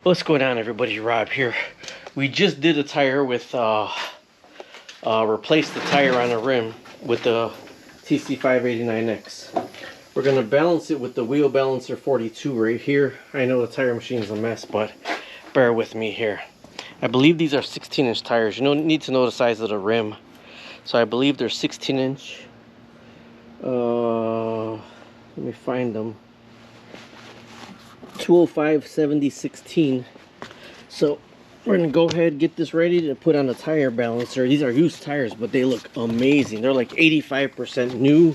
What's going on, everybody? Rob here. We just did a tire with replaced the tire on the rim with the TC589X. We're gonna balance it with the Wheel Balancer 42 right here. I know the tire machine is a mess, but bear with me here. I believe these are 16-inch tires. You need to know the size of the rim, so I believe they're 16-inch. Let me find them. 205/70/16. So we're gonna go ahead and get this ready to put on a tire balancer. These are used tires, but they look amazing. They're like 85% new.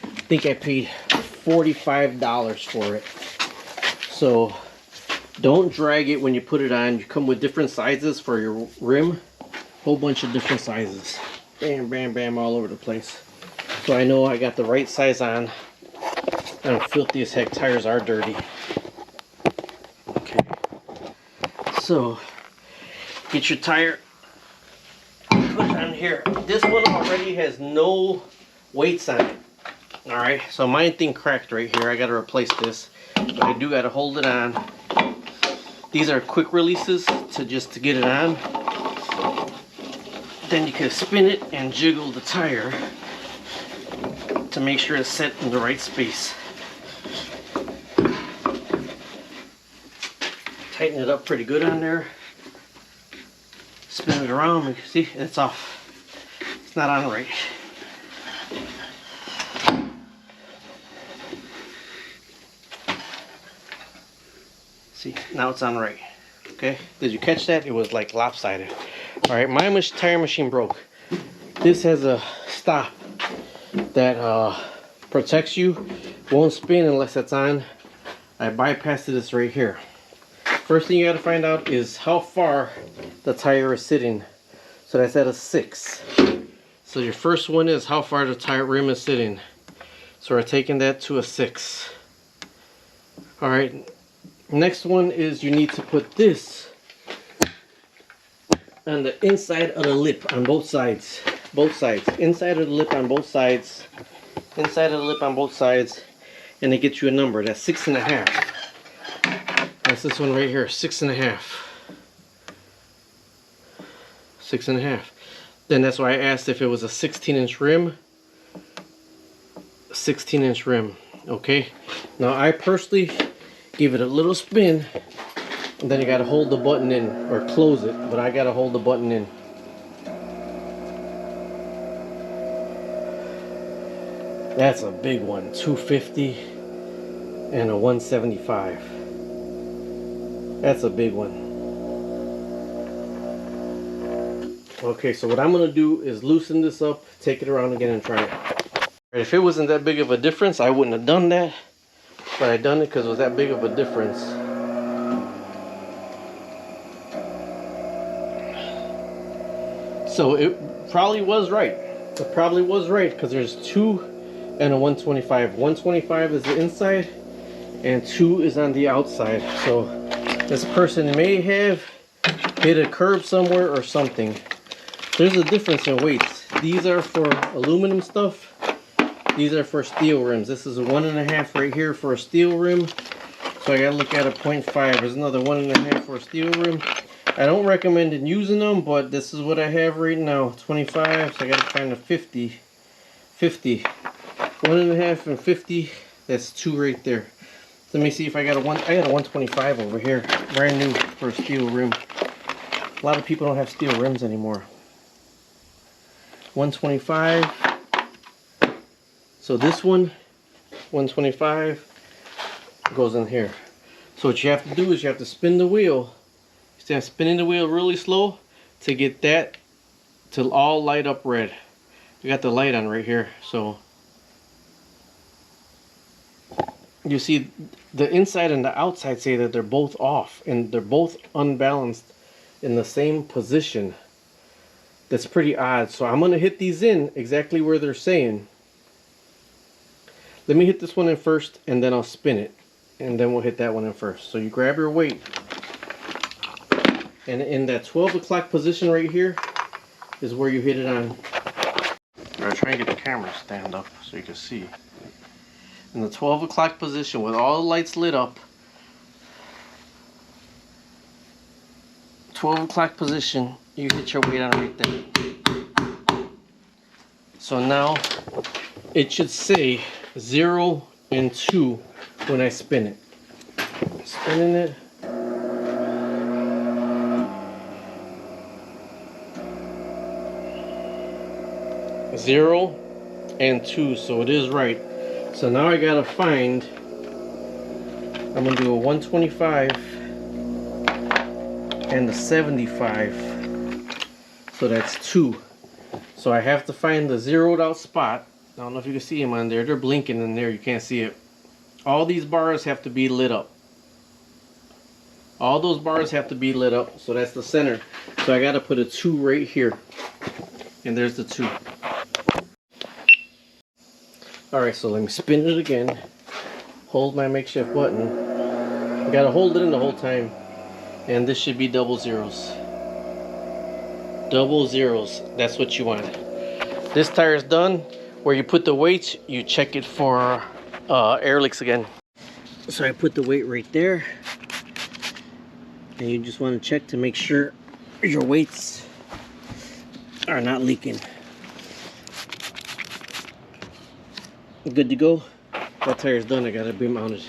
I think I paid $45 for it. So don't drag it when you put it on. You come with different sizes for your rim. Whole bunch of different sizes. Bam, bam, bam, all over the place. So I know I got the right size on. And filthy as heck, tires are dirty. Okay. So get your tire, put it on here. This one already has no weights on it. Alright, so my thing cracked right here. I gotta replace this. But I do gotta hold it on. These are quick releases to get it on. Then you can spin it and jiggle the tire to make sure it's set in the right space. Tighten it up pretty good on there. Spin it around. You can see it's off. It's not on right. See, now it's on right. Okay, did you catch that? It was like lopsided. All right, my tire machine broke. This has a stop that protects you. Won't spin unless it's on. I bypassed this right here. First thing you got to find out is how far the tire is sitting. So that's at a 6. So your first one is how far the tire rim is sitting. So we're taking that to a 6. All right. Next one is you need to put this on the inside of the lip on both sides. Both sides. Inside of the lip on both sides. Inside of the lip on both sides. And it gets you a number. That's 6.5. That's this one right here, 6.5. 6.5. Then that's why I asked if it was a 16-inch rim. 16-inch rim. Okay. Now I personally give it a little spin, and then you gotta hold the button in or close it. But I gotta hold the button in. That's a big one, 250 and a 175. That's a big one. Okay, so what I'm going to do is loosen this up, take it around again and try it. If it wasn't that big of a difference, I wouldn't have done that. But I done it because it was that big of a difference. So it probably was right. It probably was right because there's 2 and a 125. 125 is the inside and 2 is on the outside. So this person may have hit a curb somewhere or something. There's a difference in weights. These are for aluminum stuff. These are for steel rims. This is a 1.5 right here for a steel rim. So I gotta look at a 0.5. There's another 1.5 for a steel rim. I don't recommend using them, but this is what I have right now. 25, so I gotta find a 50. 50. 1.5 and 50. That's 2 right there. Let me see if I got a 125 over here, brand new for a steel rim. A lot of people don't have steel rims anymore. 125. So this one, 125, goes in here. So what you have to do is you have to spin the wheel. You stand spinning the wheel really slow to get that to all light up red. We got the light on right here, so. You see the inside and the outside say that they're both off and they're both unbalanced in the same position. That's pretty odd. So I'm going to hit these in exactly where they're saying. Let me hit this one in first and then I'll spin it. And then we'll hit that one in first. So you grab your weight. And in that 12 o'clock position right here is where you hit it on. I'll try and get the camera stand up so you can see. In the 12 o'clock position with all the lights lit up, 12 o'clock position, you hit your weight on right there. So now it should say 0 and 2 when I spin it. Spinning it. Zero and 2, so it is right. So now I gotta find, I'm gonna do a 125 and a 75. So that's 2. So I have to find the zeroed out spot. I don't know if you can see them on there. They're blinking in there. You can't see it. All these bars have to be lit up. All those bars have to be lit up. So that's the center. So I got to put a 2 right here. And there's the 2. Alright, so let me spin it again. Hold my makeshift button. I got to hold it in the whole time. And this should be double zeros. Double zeros. That's what you want. This tire is done. Where you put the weights, you check it for air leaks again. So I put the weight right there. And you just want to check to make sure your weights are not leaking. Good to go. That tire is done. I got it be mounted.